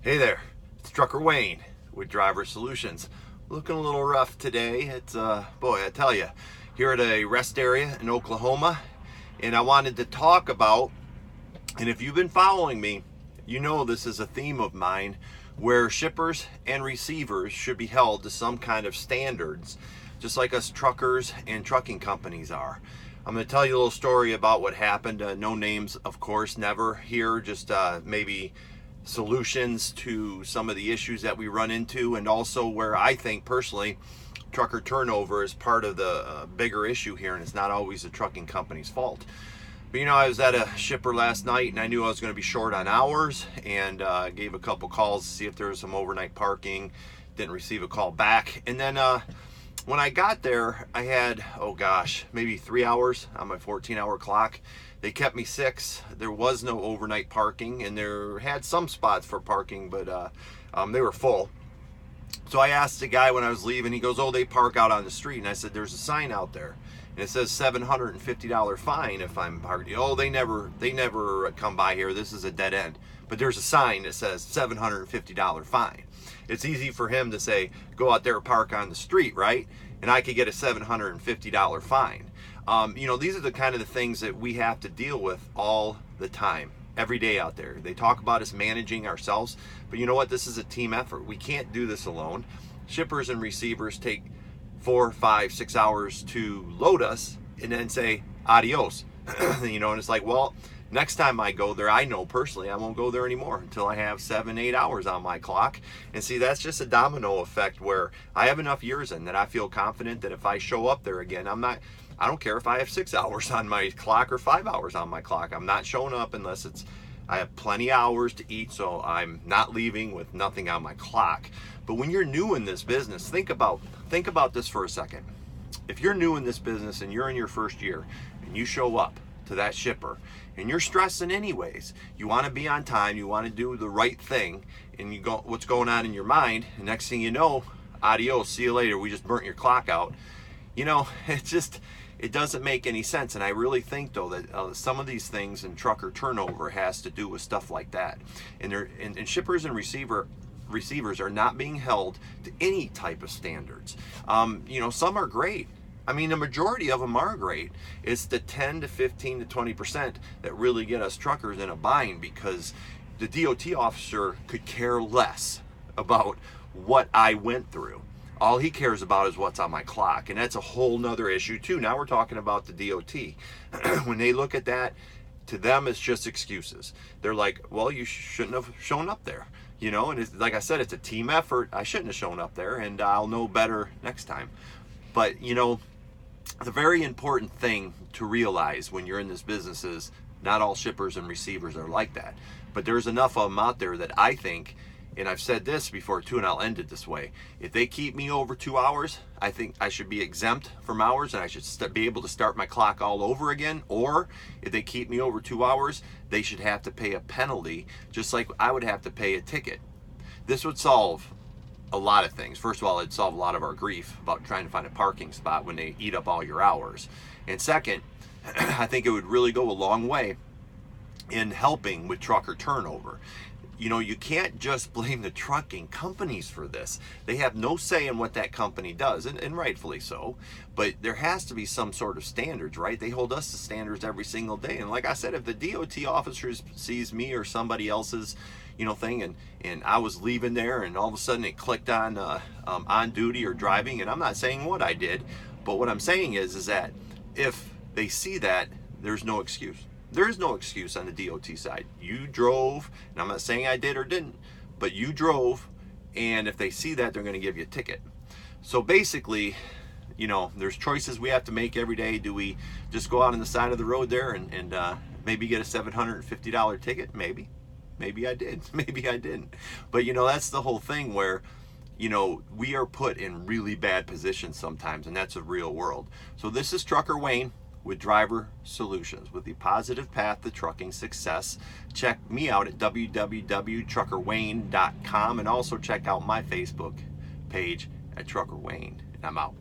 Hey there, it's Trucker Wayne with Driver Solutions. Looking a little rough today. It's boy, I tell you, here at a rest area in Oklahoma, and I wanted to talk about, and if you've been following me, you know this is a theme of mine, where shippers and receivers should be held to some kind of standards, just like us truckers and trucking companies are. I'm going to tell you a little story about what happened. No names, of course, never here, just maybe solutions to some of the issues that we run into, and also where I think personally trucker turnover is part of the bigger issue here, and it's not always the trucking company's fault. But I was at a shipper last night and I knew I was going to be short on hours, and gave a couple calls to see if there was some overnight parking. Didn't receive a call back, and then when I got there I had, oh gosh, maybe 3 hours on my 14-hour clock. They kept me 6. There was no overnight parking, and there had some spots for parking, but they were full. So I asked the guy when I was leaving. He goes, "Oh, they park out on the street." And I said, "There's a sign out there, and it says $750 fine if I'm parked." "Oh, they never come by here. This is a dead end." But there's a sign that says $750 fine. It's easy for him to say, "Go out there and park on the street," right? And I could get a $750 fine. These are the kind of the things that we have to deal with all the time, every day out there. They talk about us managing ourselves, but you know what? This is a team effort. We can't do this alone. Shippers and receivers take 4, 5, 6 hours to load us and then say adios. And it's like, well, next time I go there, I know personally I won't go there anymore until I have 7, 8 hours on my clock. And see, that's just a domino effect where I have enough years in that I feel confident that if I show up there again, I don't care if I have 6 hours on my clock or 5 hours on my clock. I'm not showing up unless I have plenty of hours to eat, so I'm not leaving with nothing on my clock. But when you're new in this business, think about this for a second. If you're new in this business and you're in your first year and you show up to that shipper and you're stressing anyways, you want to be on time, you want to do the right thing, and you go, what's going on in your mind, and next thing you know, adios, see you later, we just burnt your clock out. It doesn't make any sense. And I really think though that some of these things in trucker turnover has to do with stuff like that, and shippers and receivers are not being held to any type of standards. Some are great. The majority of them are great. It's the 10 to 15 to 20% that really get us truckers in a bind, because the DOT officer could care less about what I went through. All he cares about is what's on my clock, and that's a whole nother issue too. Now we're talking about the DOT. When they look at that, to them it's just excuses. They're like, well, you shouldn't have shown up there, and it's, like I said, it's a team effort. I shouldn't have shown up there, and I'll know better next time. But the very important thing to realize when you're in this business is not all shippers and receivers are like that, but there's enough of them out there that I think, and I've said this before too, and I'll end it this way: if they keep me over 2 hours, I think I should be exempt from hours, and I should be able to start my clock all over again. Or if they keep me over 2 hours, they should have to pay a penalty, just like I would have to pay a ticket. This would solve a lot of things. First of all, it'd solve a lot of our grief about trying to find a parking spot when they eat up all your hours. And second, I think it would really go a long way in helping with trucker turnover. You can't just blame the trucking companies for this. They have no say in what that company does, and rightfully so. But there has to be some sort of standards, right? They hold us to standards every single day. And like I said, if the DOT officers sees me or somebody else's thing, and I was leaving there and all of a sudden it clicked on duty or driving, and I'm not saying what I did, but what I'm saying is that if they see that, there's no excuse. There is no excuse on the DOT side. You drove, and I'm not saying I did or didn't, but you drove, and if they see that, they're going to give you a ticket. So basically, there's choices we have to make every day. Do we just go out on the side of the road there and maybe get a $750 ticket? Maybe I did. Maybe I didn't. But that's the whole thing where we are put in really bad positions sometimes, and that's a real world. So this is Trucker Wayne with Driver Solutions, with the positive path to trucking success. Check me out at www.truckerwayne.com, and also check out my Facebook page at Trucker Wayne. And I'm out.